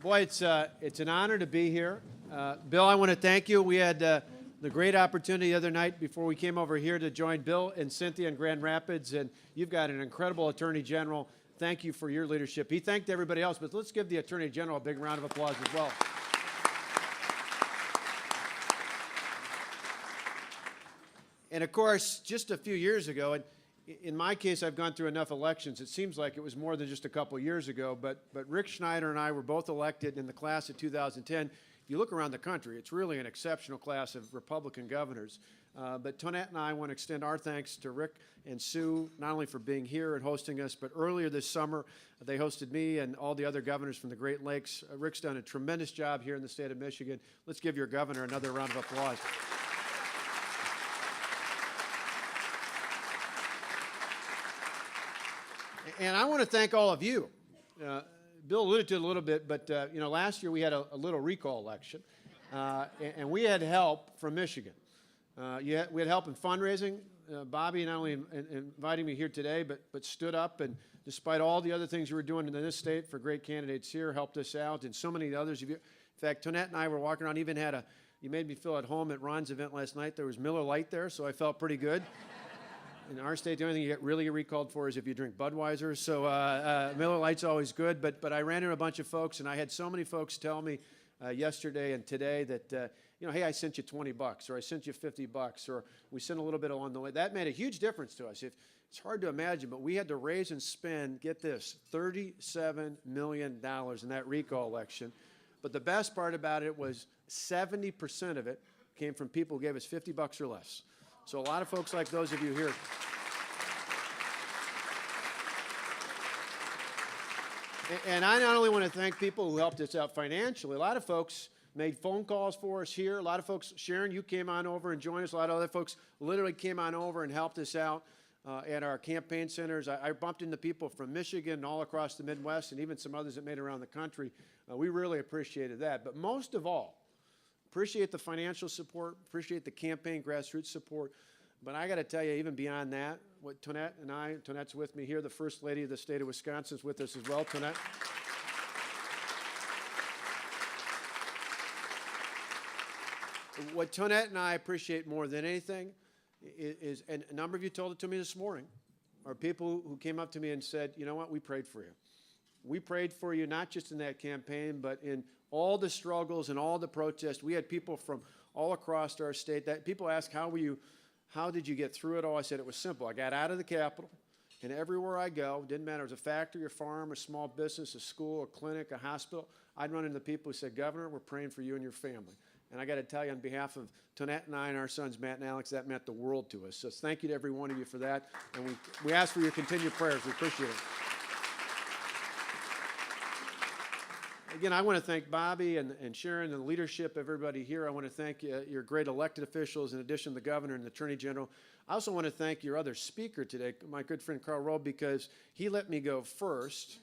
Boy, it's an honor to be here. Bill, I want to thank you. We had the great opportunity the other night before we came over here to join Bill and Cynthia in Grand Rapids, and you've got an incredible Attorney General. Thank you for your leadership. He thanked everybody else, but let's give the Attorney General a big round of applause as well. And of course, just a few years ago, and in my case, I've gone through enough elections. It seems like it was more than just a couple years ago, but Rick Schneider and I were both elected in the class of 2010. If you look around the country, it's really an exceptional class of Republican governors. But Tonette and I want to extend our thanks to Rick and Sue, not only for being here and hosting us, but earlier this summer, they hosted me and all the other governors from the Great Lakes. Rick's done a tremendous job here in the state of Michigan. Let's give your governor another round of applause. And I want to thank all of you. Bill alluded to it a little bit, but you know, last year we had a little recall election, and we had help from Michigan. We had help in fundraising. Bobby not only inviting me here today, but stood up and, despite all the other things you were doing in this state for great candidates here, helped us out, and so many others of you. In fact, Tonette and I were walking around, even had you made me feel at home at Ron's event last night. There was Miller Lite there, so I felt pretty good. In our state, the only thing you get really recalled for is if you drink Budweiser. So Miller Lite's always good. But I ran into a bunch of folks, and I had so many folks tell me yesterday and today that, you know, hey, I sent you $20, or I sent you $50, or we sent a little bit along the way. That made a huge difference to us. It's hard to imagine, but we had to raise and spend, get this, $37 million in that recall election. But the best part about it was 70% of it came from people who gave us $50 or less. So a lot of folks like those of you here. And I not only want to thank people who helped us out financially, a lot of folks made phone calls for us here. A lot of folks, Sharon, you came on over and joined us. A lot of other folks literally came on over and helped us out at our campaign centers. I bumped into people from Michigan and all across the Midwest, and even some others that made it around the country. We really appreciated that. But most of all, appreciate the financial support, appreciate the campaign grassroots support. But I got to tell you, even beyond that, what Tonette and I, Tonette's with me here, the First Lady of the state of Wisconsin is with us as well, Tonette. What Tonette and I appreciate more than anything is, and a number of you told it to me this morning, are people who came up to me and said, you know what, we prayed for you. We prayed for you not just in that campaign, but in all the struggles and all the protests. We had people from all across our state. That people ask, how did you get through it all? I said it was simple. I got out of the Capitol, and everywhere I go, didn't matter if it was a factory, a farm, a small business, a school, a clinic, a hospital, I'd run into people who said, Governor, we're praying for you and your family. And I got to tell you, on behalf of Tonette and I and our sons, Matt and Alex, that meant the world to us. So thank you to every one of you for that, and we ask for your continued prayers. We appreciate it. Again, I want to thank Bobby and Sharon and the leadership, everybody here. I want to thank your great elected officials, in addition to the governor and the attorney general. I also want to thank your other speaker today, my good friend Carl Rowe, because he let me go first.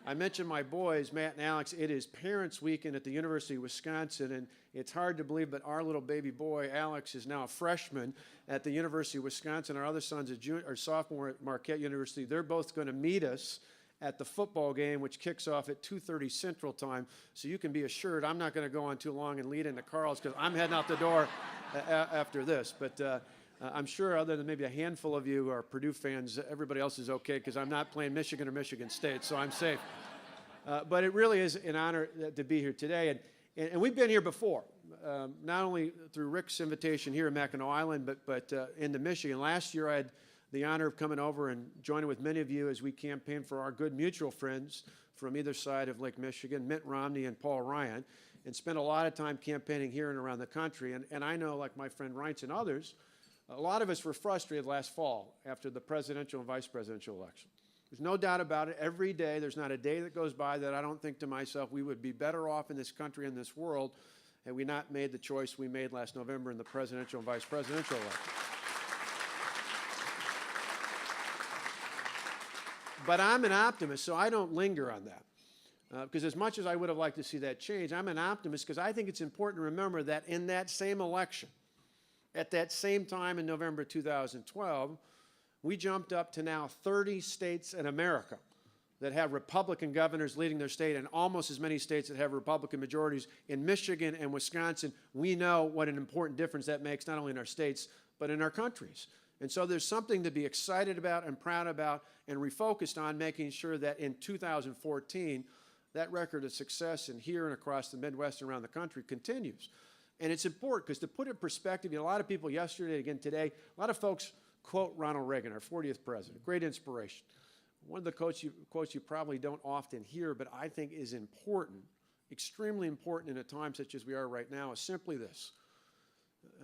I mentioned my boys, Matt and Alex. It is Parents' Weekend at the University of Wisconsin, and it's hard to believe, but our little baby boy, Alex, is now a freshman at the University of Wisconsin. Our other son's a sophomore at Marquette University. They're both going to meet us at the football game, which kicks off at 2:30 Central Time. So you can be assured I'm not going to go on too long and lead into Carl's, because I'm heading out the door after this. But I'm sure, other than maybe a handful of you are Purdue fans, everybody else is okay, because I'm not playing Michigan or Michigan State, so I'm safe. But it really is an honor to be here today. And we've been here before, not only through Rick's invitation here in Mackinac Island, but into Michigan. Last year I had the honor of coming over and joining with many of you as we campaigned for our good mutual friends from either side of Lake Michigan, Mitt Romney and Paul Ryan, and spent a lot of time campaigning here and around the country. And I know, like my friend Reince and others, a lot of us were frustrated last fall after the presidential and vice presidential election. There's no doubt about it. Every day, there's not a day that goes by that I don't think to myself, we would be better off in this country and this world had we not made the choice we made last November in the presidential and vice presidential election. But I'm an optimist, so I don't linger on that. Because as much as I would have liked to see that change, I'm an optimist because I think it's important to remember that in that same election, at that same time in November 2012, we jumped up to now 30 states in America that have Republican governors leading their state, and almost as many states that have Republican majorities. In Michigan and Wisconsin, we know what an important difference that makes, not only in our states, but in our countries. And so there's something to be excited about and proud about and refocused on, making sure that in 2014, that record of success in here and across the Midwest and around the country continues. And it's important because, to put it in perspective, you know, a lot of people yesterday, again today, a lot of folks quote Ronald Reagan, our 40th president, great inspiration. One of the quotes you probably don't often hear, but I think is important, extremely important in a time such as we are right now, is simply this.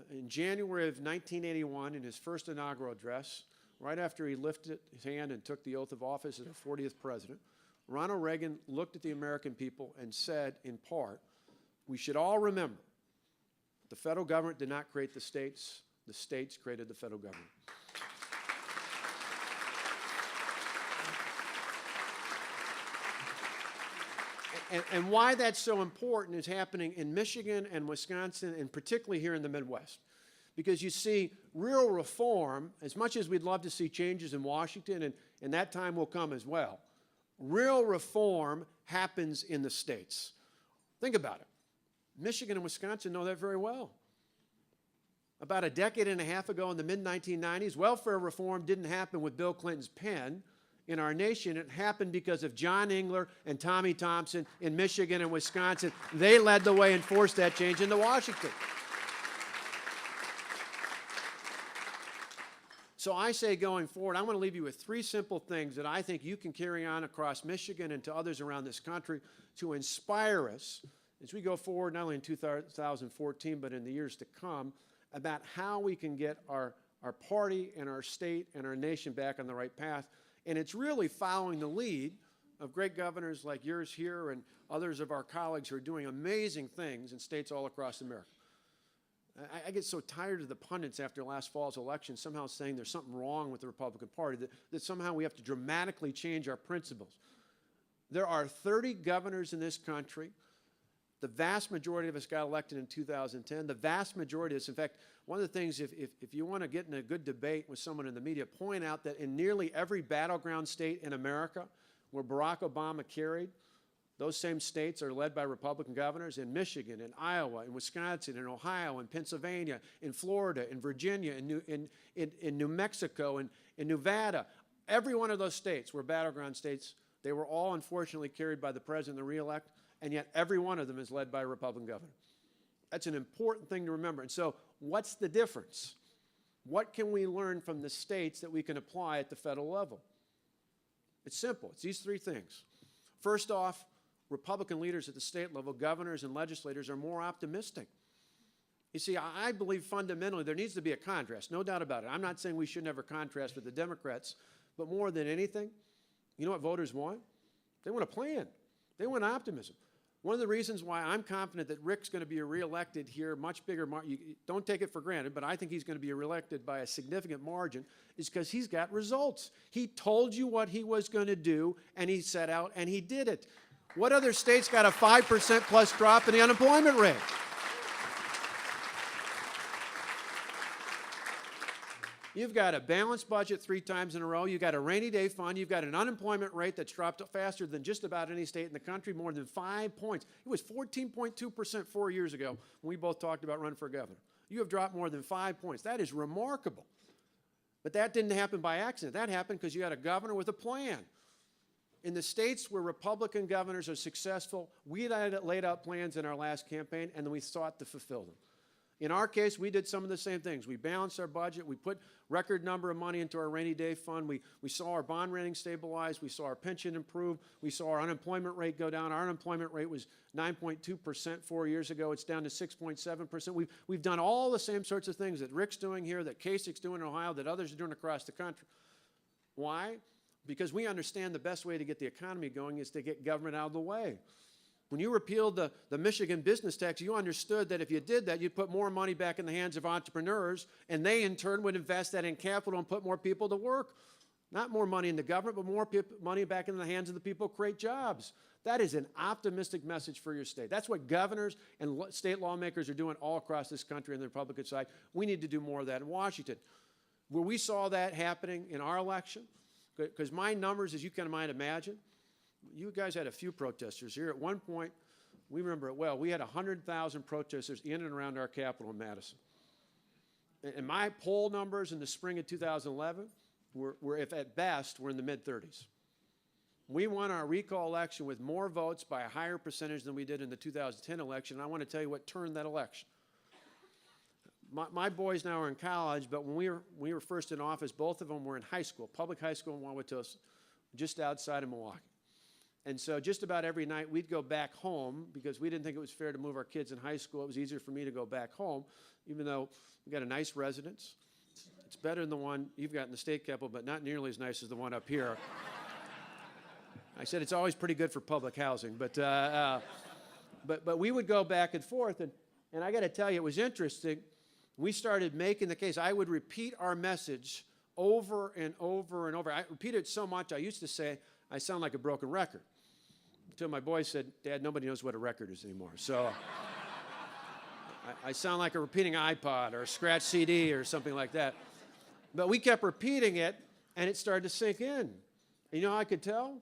In January of 1981, in his first inaugural address, right after he lifted his hand and took the oath of office as the 40th president, Ronald Reagan looked at the American people and said, in part, we should all remember the federal government did not create the states created the federal government. And why that's so important is happening in Michigan and Wisconsin, and particularly here in the Midwest. Because you see, real reform, as much as we'd love to see changes in Washington, and that time will come as well, real reform happens in the states. Think about it. Michigan and Wisconsin know that very well. About a decade and a half ago, in the mid-1990s, welfare reform didn't happen with Bill Clinton's pen. In our nation, it happened because of John Engler and Tommy Thompson in Michigan and Wisconsin. They led the way and forced that change into Washington. So I say, going forward, I want to leave you with three simple things that I think you can carry on across Michigan and to others around this country to inspire us as we go forward, not only in 2014, but in the years to come, about how we can get our party and our state and our nation back on the right path. And it's really following the lead of great governors like yours here and others of our colleagues who are doing amazing things in states all across America. I get so tired of the pundits after last fall's election somehow saying there's something wrong with the Republican Party, that somehow we have to dramatically change our principles. There are 30 governors in this country. The vast majority of us got elected in 2010. The vast majority of us, in fact, one of the things, if you want to get in a good debate with someone in the media, point out that in nearly every battleground state in America where Barack Obama carried, those same states are led by Republican governors. In Michigan, in Iowa, in Wisconsin, in Ohio, in Pennsylvania, in Florida, in Virginia, in New Mexico, in Nevada. Every one of those states were battleground states. They were all unfortunately carried by the president and the re-elect, and yet every one of them is led by a Republican governor. That's an important thing to remember. And so what's the difference? What can we learn from the states that we can apply at the federal level? It's simple. It's these three things. First off, Republican leaders at the state level, governors and legislators, are more optimistic. You see, I believe fundamentally there needs to be a contrast, no doubt about it. I'm not saying we should never contrast with the Democrats, but more than anything, you know what voters want? They want a plan. They want optimism. One of the reasons why I'm confident that Rick's going to be reelected here, much bigger margin, don't take it for granted, but I think he's going to be reelected by a significant margin, is because he's got results. He told you what he was going to do, and he set out, and he did it. What other state's got a 5% plus drop in the unemployment rate? You've got a balanced budget 3 times in a row. You've got a rainy day fund. You've got an unemployment rate that's dropped faster than just about any state in the country, more than 5 points. It was 14.2% 4 years ago when we both talked about running for governor. You have dropped more than 5 points. That is remarkable. But that didn't happen by accident. That happened because you had a governor with a plan. In the states where Republican governors are successful, we laid out plans in our last campaign, and then we sought to fulfill them. In our case, we did some of the same things. We balanced our budget. We put record number of money into our rainy day fund. We saw our bond rating stabilize. We saw our pension improve. We saw our unemployment rate go down. Our unemployment rate was 9.2% 4 years ago. It's down to 6.7%. We've done all the same sorts of things that Rick's doing here, that Kasich's doing in Ohio, that others are doing across the country. Why? Because we understand the best way to get the economy going is to get government out of the way. When you repealed the Michigan business tax, you understood that if you did that, you'd put more money back in the hands of entrepreneurs, and they in turn would invest that in capital and put more people to work. Not more money in the government, but more money back in the hands of the people who create jobs. That is an optimistic message for your state. That's what governors and state lawmakers are doing all across this country on the Republican side. We need to do more of that in Washington. Where we saw that happening in our election, because my numbers, as you can might imagine, You guys had a few protesters here. At one point, we remember it well, we had 100,000 protesters in and around our capital in Madison. And my poll numbers in the spring of 2011 were if at best, we're in the mid-30s. We won our recall election with more votes by a higher percentage than we did in the 2010 election. And I want to tell you what turned that election. My boys now are in college, but when we were first in office, both of them were in high school, public high school in Wauwatosa, just outside of Milwaukee. And so just about every night we'd go back home because we didn't think it was fair to move our kids in high school. It was easier for me to go back home, even though we got a nice residence. It's better than the one you've got in the state capitol, but not nearly as nice as the one up here. I said it's always pretty good for public housing, but we would go back and forth, and I got to tell you, it was interesting. We started making the case. I would repeat our message over and over and over. I repeated it so much, I used to say, I sound like a broken record. Until my boys said, Dad, nobody knows what a record is anymore. So I sound like a repeating iPod or a scratch CD or something like that. But we kept repeating it, and it started to sink in. And you know how I could tell?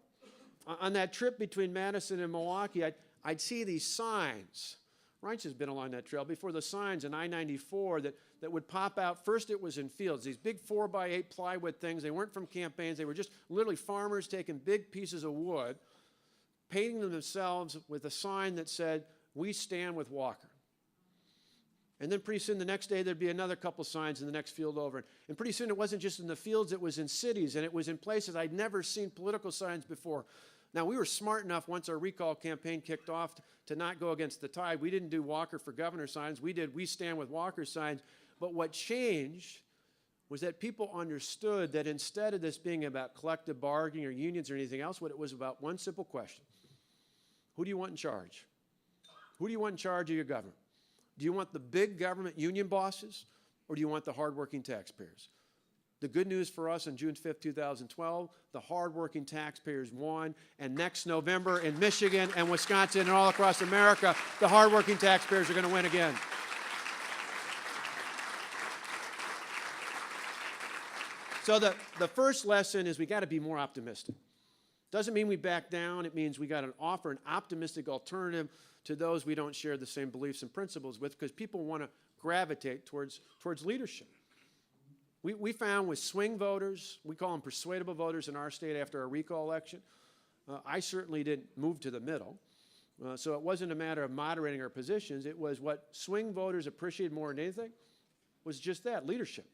On that trip between Madison and Milwaukee, I'd see these signs. Reince has been along that trail before, the signs in I-94 that would pop out. First it was in fields, these big 4x8 plywood things. They weren't from campaigns. They were just literally farmers taking big pieces of wood, painting them themselves with a sign that said, "We stand with Walker." And then pretty soon the next day there'd be another couple signs in the next field over. And pretty soon it wasn't just in the fields, it was in cities, and it was in places I'd never seen political signs before. Now, we were smart enough once our recall campaign kicked off to not go against the tide. We didn't do Walker for Governor signs. We did "We Stand with Walker" signs. But what changed was that people understood that instead of this being about collective bargaining or unions or anything else, what it was about one simple question. Who do you want in charge? Who do you want in charge of your government? Do you want the big government union bosses, or do you want the hardworking taxpayers? The good news for us on June 5th, 2012, the hardworking taxpayers won, and next November in Michigan and Wisconsin and all across America, the hardworking taxpayers are going to win again. So the first lesson is we got to be more optimistic. Doesn't mean we back down. It means we got to offer an optimistic alternative to those we don't share the same beliefs and principles with, because people want to gravitate towards leadership. We found with swing voters, we call them persuadable voters in our state after our recall election. I certainly didn't move to the middle. So it wasn't a matter of moderating our positions. It was what swing voters appreciated more than anything was just that, leadership.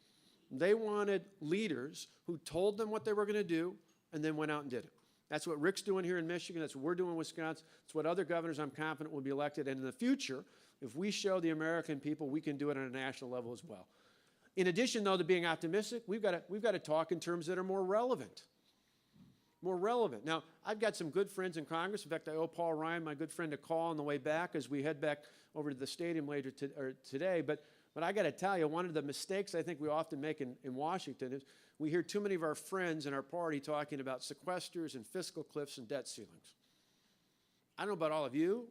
They wanted leaders who told them what they were going to do and then went out and did it. That's what Rick's doing here in Michigan. That's what we're doing in Wisconsin. It's what other governors I'm confident will be elected. And in the future, if we show the American people we can do it on a national level as well. In addition, though, to being optimistic, we've got to talk in terms that are more relevant. More relevant. Now, I've got some good friends in Congress. In fact, I owe Paul Ryan, my good friend, a call on the way back as we head back over to the stadium later today. But I got to tell you, one of the mistakes I think we often make in Washington is we hear too many of our friends in our party talking about sequesters and fiscal cliffs and debt ceilings. I don't know about all of you,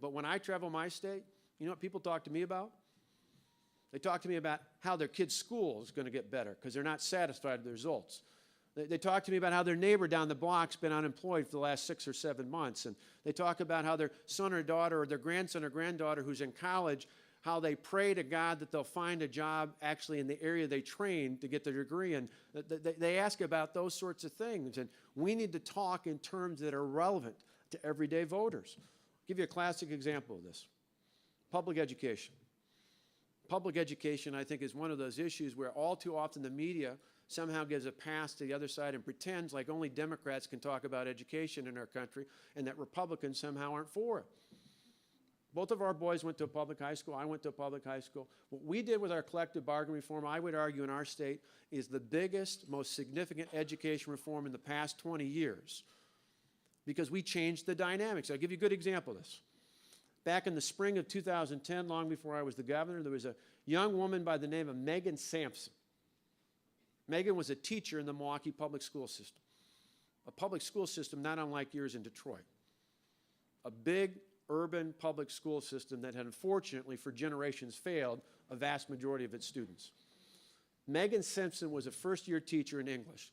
but when I travel my state, you know what people talk to me about? They talk to me about how their kid's school is going to get better because they're not satisfied with the results. They talk to me about how their neighbor down the block's been unemployed for the last 6 or 7 months. And they talk about how their son or daughter or their grandson or granddaughter who's in college, how they pray to God that they'll find a job actually in the area they trained to get their degree in. They ask about those sorts of things. And we need to talk in terms that are relevant to everyday voters. I'll give you a classic example of this. Public education. Public education, I think, is one of those issues where all too often the media somehow gives a pass to the other side and pretends like only Democrats can talk about education in our country and that Republicans somehow aren't for it. Both of our boys went to a public high school. I went to a public high school. What we did with our collective bargaining reform, I would argue in our state, is the biggest, most significant education reform in the past 20 years because we changed the dynamics. I'll give you a good example of this. Back in the spring of 2010, long before I was the governor, there was a young woman by the name of Megan Sampson. Megan was a teacher in the Milwaukee public school system, a public school system not unlike yours in Detroit, a big urban public school system that had unfortunately for generations failed a vast majority of its students. Megan Simpson was a first-year teacher in English.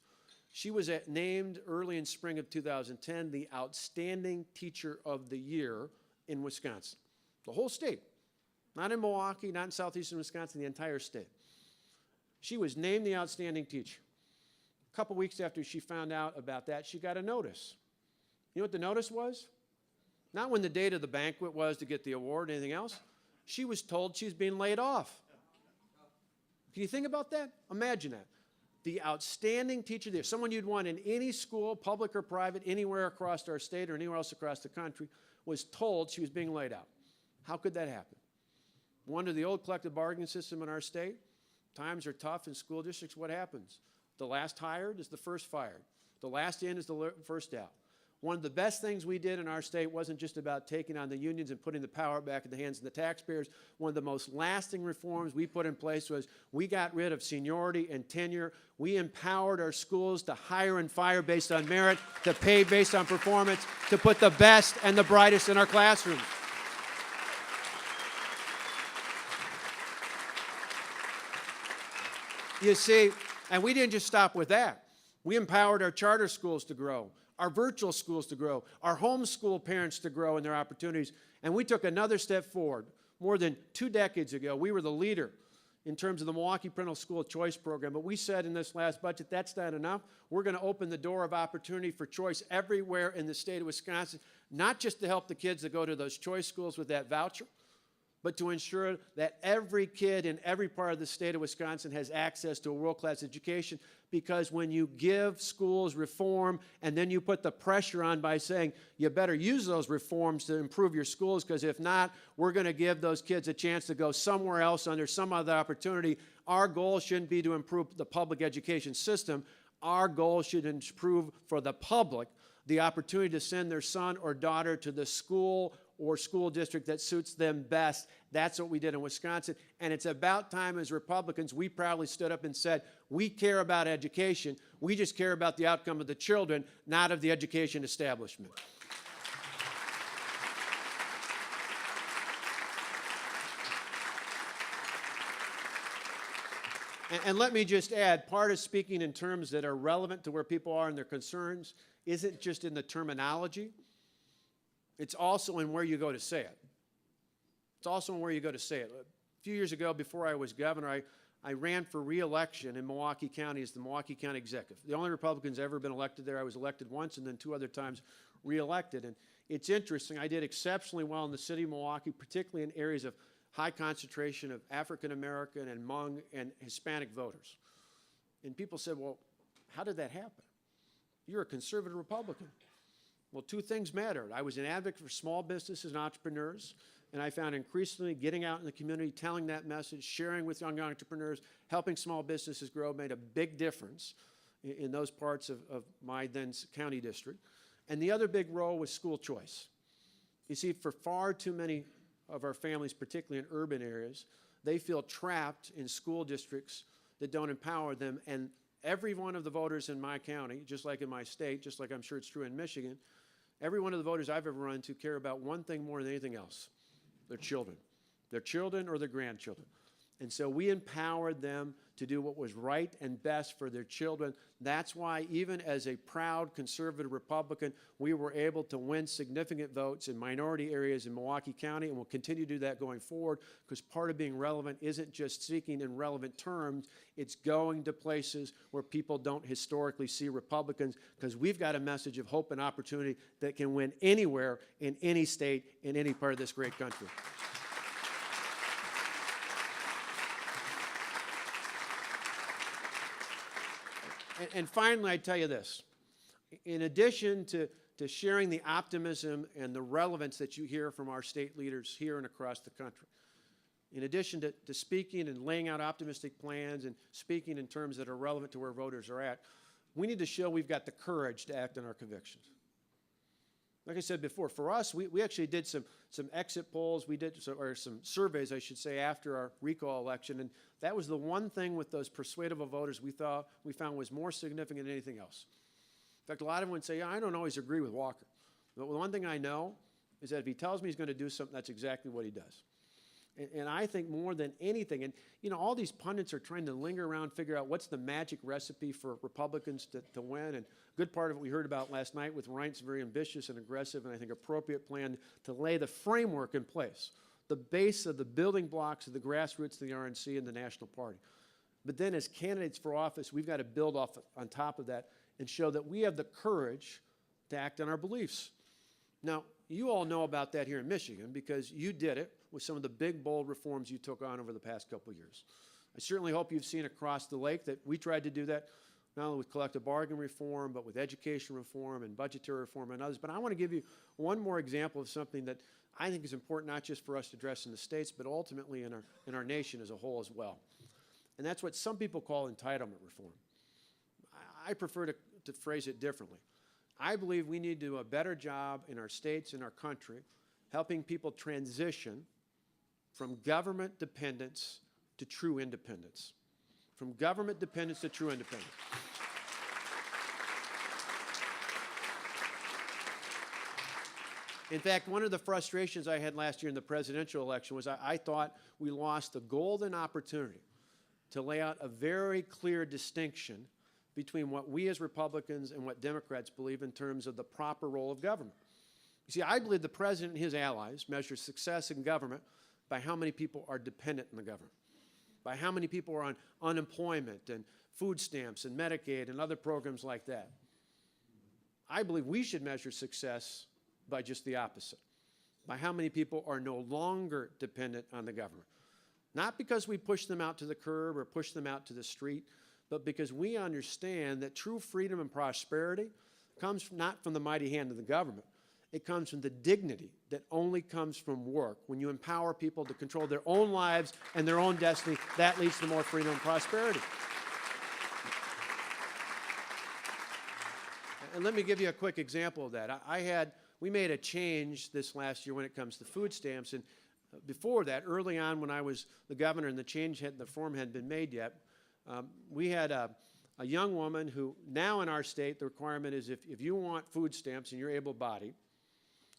She was named early in spring of 2010 the Outstanding Teacher of the Year in Wisconsin. The whole state. Not in Milwaukee, not in southeastern Wisconsin, the entire state. She was named the Outstanding Teacher. A couple weeks after she found out about that, she got a notice. You know what the notice was? Not when the date of the banquet was to get the award or anything else. She was told she's being laid off. Can you think about that? Imagine that. The Outstanding Teacher of the Year, someone you'd want in any school, public or private, anywhere across our state or anywhere else across the country, was told she was being laid out. How could that happen? Under the old collective bargaining system in our state, times are tough in school districts. What happens? The last hired is the first fired. The last in is the first out. One of the best things we did in our state wasn't just about taking on the unions and putting the power back in the hands of the taxpayers. One of the most lasting reforms we put in place was we got rid of seniority and tenure. We empowered our schools to hire and fire based on merit, to pay based on performance, to put the best and the brightest in our classrooms. You see, and we didn't just stop with that. We empowered our charter schools to grow, our virtual schools to grow, our homeschool parents to grow in their opportunities, and we took another step forward. More than 2 decades ago, we were the leader in terms of the Milwaukee Parental School Choice Program, but we said in this last budget, that's not enough. We're going to open the door of opportunity for choice everywhere in the state of Wisconsin, not just to help the kids that go to those choice schools with that voucher, but to ensure that every kid in every part of the state of Wisconsin has access to a world-class education, because when you give schools reform and then you put the pressure on by saying you better use those reforms to improve your schools, because if not, we're going to give those kids a chance to go somewhere else under some other opportunity. Our goal shouldn't be to improve the public education system. Our goal should improve for the public the opportunity to send their son or daughter to the school or school district that suits them best. That's what we did in Wisconsin. And it's about time, as Republicans, we proudly stood up and said, we care about education. We just care about the outcome of the children, not of the education establishment. And let me just add, part of speaking in terms that are relevant to where people are and their concerns isn't just in the terminology. It's also in where you go to say it. It's also in where you go to say it. A few years ago, before I was governor, I ran for re-election in Milwaukee County as the Milwaukee County Executive. The only Republican's ever been elected there. I was elected once and then 2 other times re-elected. And it's interesting, I did exceptionally well in the city of Milwaukee, particularly in areas of high concentration of African American and Hmong and Hispanic voters. And people said, well, how did that happen? You're a conservative Republican. Well, 2 things mattered. I was an advocate for small businesses and entrepreneurs, and I found increasingly getting out in the community, telling that message, sharing with young entrepreneurs, helping small businesses grow made a big difference in those parts of my then county district. And the other big role was school choice. You see, for far too many of our families, particularly in urban areas, they feel trapped in school districts that don't empower them. And every one of the voters in my county, just like in my state, just like I'm sure it's true in Michigan, every one of the voters I've ever run to care about one thing more than anything else: their children or their grandchildren. And so we empowered them to do what was right and best for their children. That's why, even as a proud conservative Republican, we were able to win significant votes in minority areas in Milwaukee County, and we'll continue to do that going forward, because part of being relevant isn't just speaking in relevant terms, it's going to places where people don't historically see Republicans, because we've got a message of hope and opportunity that can win anywhere, in any state, in any part of this great country. And finally, I tell you this. In addition to sharing the optimism and the relevance that you hear from our state leaders here and across the country, in addition to speaking and laying out optimistic plans and speaking in terms that are relevant to where voters are at, we need to show we've got the courage to act on our convictions. Like I said before, for us, we actually did some exit polls, or some surveys, I should say, after our recall election, and that was the one thing with those persuadable voters we found was more significant than anything else. In fact, a lot of them would say, yeah, I don't always agree with Walker, but the one thing I know is that if he tells me he's going to do something, that's exactly what he does. And I think more than anything, and you know, all these pundits are trying to linger around, figure out what's the magic recipe for Republicans to win. And a good part of what we heard about last night with Reince's very ambitious and aggressive and I think appropriate plan to lay the framework in place, the base of the building blocks of the grassroots of the RNC and the National Party. But then as candidates for office, we've got to build off on top of that and show that we have the courage to act on our beliefs. Now, you all know about that here in Michigan because you did it with some of the big, bold reforms you took on over the past couple of years. I certainly hope you've seen across the lake that we tried to do that, not only with collective bargaining reform, but with education reform and budgetary reform and others. But I want to give you one more example of something that I think is important not just for us to address in the states, but ultimately in our nation as a whole as well. And that's what some people call entitlement reform. I prefer to phrase it differently. I believe we need to do a better job in our states and our country helping people transition from government dependence to true independence. From government dependence to true independence. In fact, one of the frustrations I had last year in the presidential election was I thought we lost the golden opportunity to lay out a very clear distinction between what we as Republicans and what Democrats believe in terms of the proper role of government. You see, I believe the president and his allies measure success in government by how many people are dependent on the government, by how many people are on unemployment and food stamps and Medicaid and other programs like that. I believe we should measure success by just the opposite, by how many people are no longer dependent on the government. Not because we push them out to the curb or push them out to the street, but because we understand that true freedom and prosperity comes not from the mighty hand of the government. It comes from the dignity that only comes from work. When you empower people to control their own lives and their own destiny, that leads to more freedom and prosperity. And let me give you a quick example of that. We made a change this last year when it comes to food stamps. And before that, early on when I was the governor and the reform hadn't been made yet, we had a young woman who, now in our state, the requirement is if you want food stamps and you're able-bodied,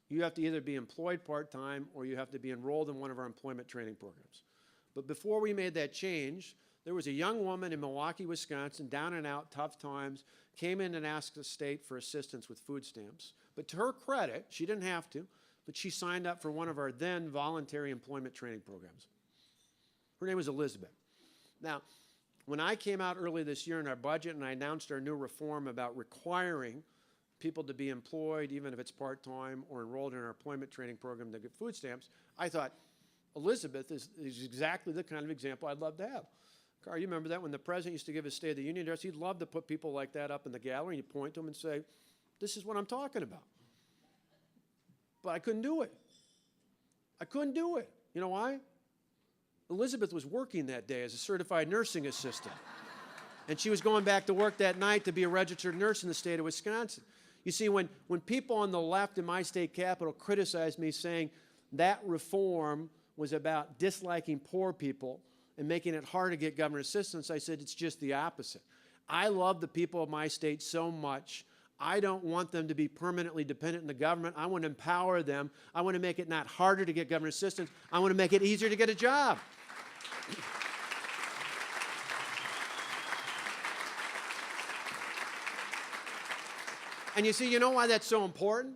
you have to either be employed part-time or you have to be enrolled in one of our employment training programs. But before we made that change, there was a young woman in Milwaukee, Wisconsin, down and out, tough times, came in and asked the state for assistance with food stamps. But to her credit, she didn't have to, but she signed up for one of our then voluntary employment training programs. Her name was Elizabeth. Now, when I came out early this year in our budget and I announced our new reform about requiring people to be employed, even if it's part-time, or enrolled in our employment training program to get food stamps, I thought, Elizabeth is exactly the kind of example I'd love to have. Carl, you remember that when the president used to give his State of the Union address, he'd love to put people like that up in the gallery and you point to them and say, this is what I'm talking about. But I couldn't do it. I couldn't do it. You know why? Elizabeth was working that day as a certified nursing assistant. And she was going back to work that night to be a registered nurse in the state of Wisconsin. You see, when people on the left in my state capital criticized me saying that reform was about disliking poor people and making it hard to get government assistance, I said it's just the opposite. I love the people of my state so much. I don't want them to be permanently dependent on the government. I want to empower them. I want to make it not harder to get government assistance. I want to make it easier to get a job. And you see, you know why that's so important?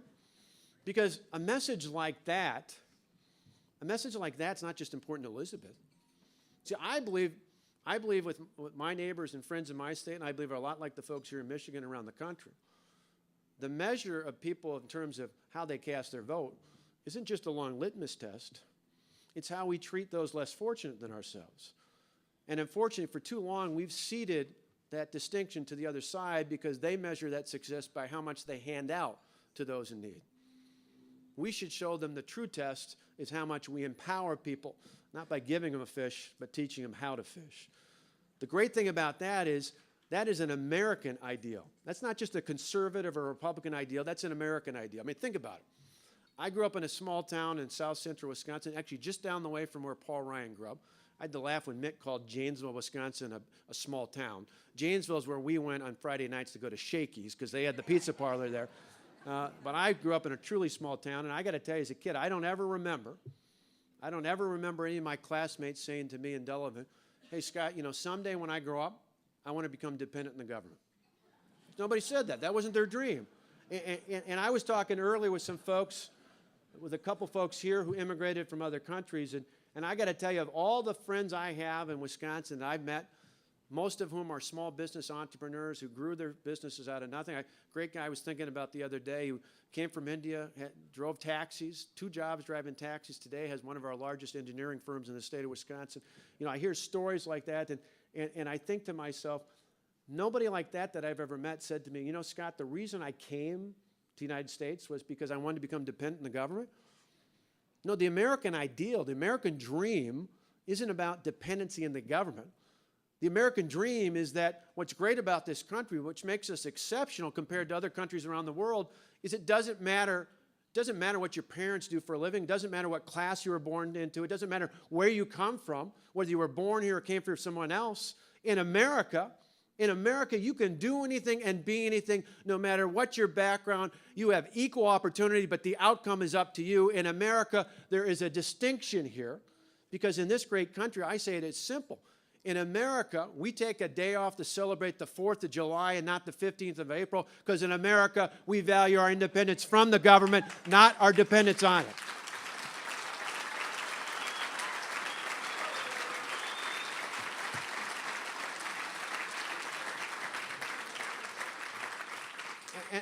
Because a message like that's not just important to Elizabeth. See, I believe with my neighbors and friends in my state, and I believe are a lot like the folks here in Michigan and around the country, the measure of people in terms of how they cast their vote isn't just a long litmus test. It's how we treat those less fortunate than ourselves. And unfortunately, for too long, we've ceded that distinction to the other side because they measure that success by how much they hand out to those in need. We should show them the true test is how much we empower people, not by giving them a fish, but teaching them how to fish. The great thing about that is an American ideal. That's not just a conservative or Republican ideal, that's an American ideal. I mean, think about it. I grew up in a small town in south central Wisconsin, actually just down the way from where Paul Ryan grew up. I had to laugh when Mick called Janesville, Wisconsin, a small town. Janesville is where we went on Friday nights to go to Shakey's because they had the pizza parlor there. But I grew up in a truly small town, and I got to tell you, as a kid, I don't ever remember I don't ever remember any of my classmates saying to me in Delavan, hey, Scott, you know, someday when I grow up, I want to become dependent in the government. Nobody said that. That wasn't their dream. And I was talking earlier with some folks, with a couple folks here who immigrated from other countries, and I got to tell you, of all the friends I have in Wisconsin that I've met, most of whom are small business entrepreneurs who grew their businesses out of nothing. A great guy I was thinking about the other day who came from India, drove taxis, 2 jobs driving taxis today, has one of our largest engineering firms in the state of Wisconsin. You know, I hear stories like that, and I think to myself, nobody like that I've ever met said to me, you know, Scott, the reason I came to the United States was because I wanted to become dependent in the government. No, the American ideal, the American dream isn't about dependency in the government. The American dream is that what's great about this country, which makes us exceptional compared to other countries around the world, is it doesn't matter what your parents do for a living. It doesn't matter what class you were born into. It doesn't matter where you come from, whether you were born here or came from someone else. In America, you can do anything and be anything no matter what your background. You have equal opportunity, but the outcome is up to you. In America, there is a distinction here because in this great country, I say it's simple. In America, we take a day off to celebrate the 4th of July and not the 15th of April because in America, we value our independence from the government, not our dependence on it.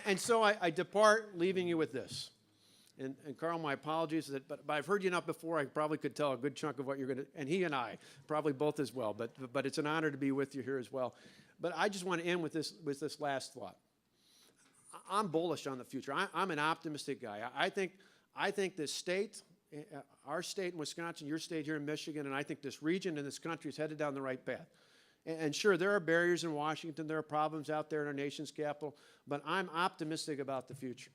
And so I depart leaving you with this. And Carl, my apologies, but I've heard you enough before, I probably could tell a good chunk of what you're going to, and he and I, probably both as well, but it's an honor to be with you here as well. But I just want to end with this last thought. I'm bullish on the future. I'm an optimistic guy. I think this state, our state in Wisconsin, your state here in Michigan, and I think this region and this country is headed down the right path. And sure, there are barriers in Washington, there are problems out there in our nation's capital, but I'm optimistic about the future.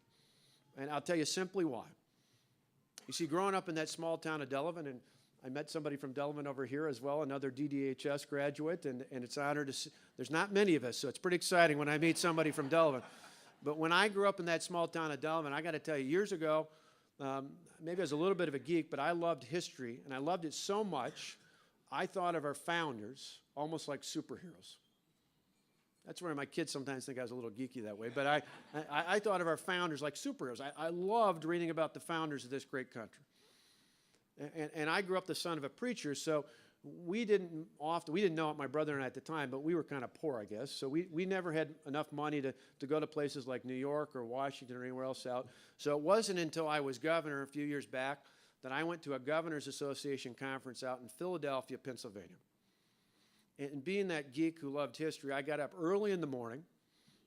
And I'll tell you simply why. You see, growing up in that small town of Delavan, and I met somebody from Delavan over here as well, another DDHS graduate, and it's an honor to see. There's not many of us, so it's pretty exciting when I meet somebody from Delavan. But when I grew up in that small town of Delavan, I got to tell you, years ago, maybe I was a little bit of a geek, but I loved history, and I loved it so much, I thought of our founders almost like superheroes. That's where my kids sometimes think I was a little geeky that way, but I thought of our founders like superheroes. I loved reading about the founders of this great country. And I grew up the son of a preacher, so we didn't know it, my brother and I at the time, but we were kind of poor, I guess. So we never had enough money to go to places like New York or Washington or anywhere else out. So it wasn't until I was governor a few years back that I went to a Governors Association conference out in Philadelphia, Pennsylvania. And being that geek who loved history, I got up early in the morning,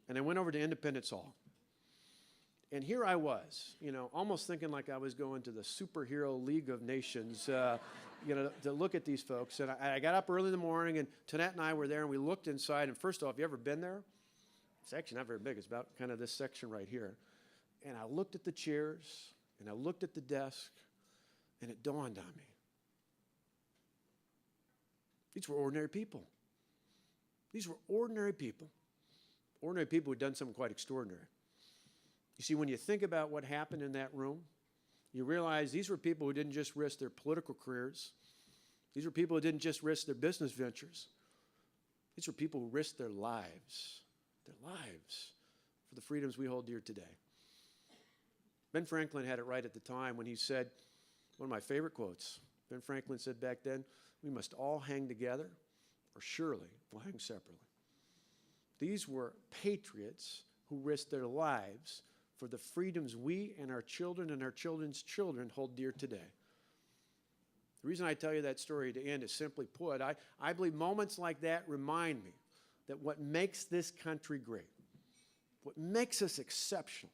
and I went over to Independence Hall. And here I was, you know, almost thinking like I was going to the superhero League of Nations, you know, to look at these folks. And I got up early in the morning, and Tonette and I were there, and we looked inside. And first off, have you ever been there? It's actually not very big. It's about kind of this section right here. And I looked at the chairs, and I looked at the desk, and it dawned on me. These were ordinary people. These were ordinary people. Ordinary people who'd done something quite extraordinary. You see, when you think about what happened in that room, you realize these were people who didn't just risk their political careers. These were people who didn't just risk their business ventures. These were people who risked their lives for the freedoms we hold dear today. Ben Franklin had it right at the time when he said, one of my favorite quotes, Ben Franklin said back then, we must all hang together, or surely we'll hang separately. These were patriots who risked their lives for the freedoms we and our children and our children's children hold dear today. The reason I tell you that story to end is simply put, I believe moments like that remind me that what makes this country great, what makes us exceptional,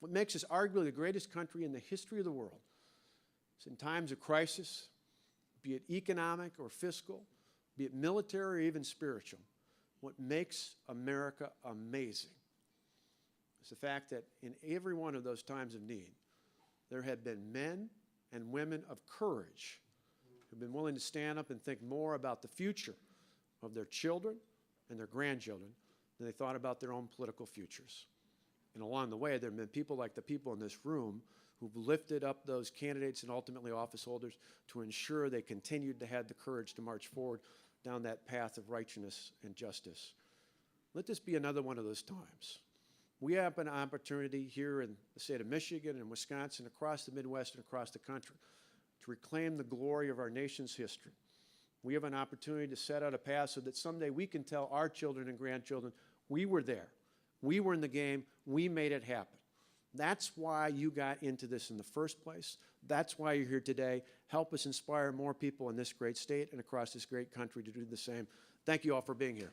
what makes us arguably the greatest country in the history of the world, is in times of crisis, be it economic or fiscal, be it military or even spiritual, what makes America amazing is the fact that in every one of those times of need, there have been men and women of courage who've been willing to stand up and think more about the future of their children and their grandchildren than they thought about their own political futures. And along the way, there have been people like the people in this room who've lifted up those candidates and ultimately office holders to ensure they continued to have the courage to march forward down that path of righteousness and justice. Let this be another one of those times. We have an opportunity here in the state of Michigan and Wisconsin, across the Midwest and across the country, to reclaim the glory of our nation's history. We have an opportunity to set out a path so that someday we can tell our children and grandchildren, we were there, we were in the game, we made it happen. That's why you got into this in the first place. That's why you're here today. Help us inspire more people in this great state and across this great country to do the same. Thank you all for being here.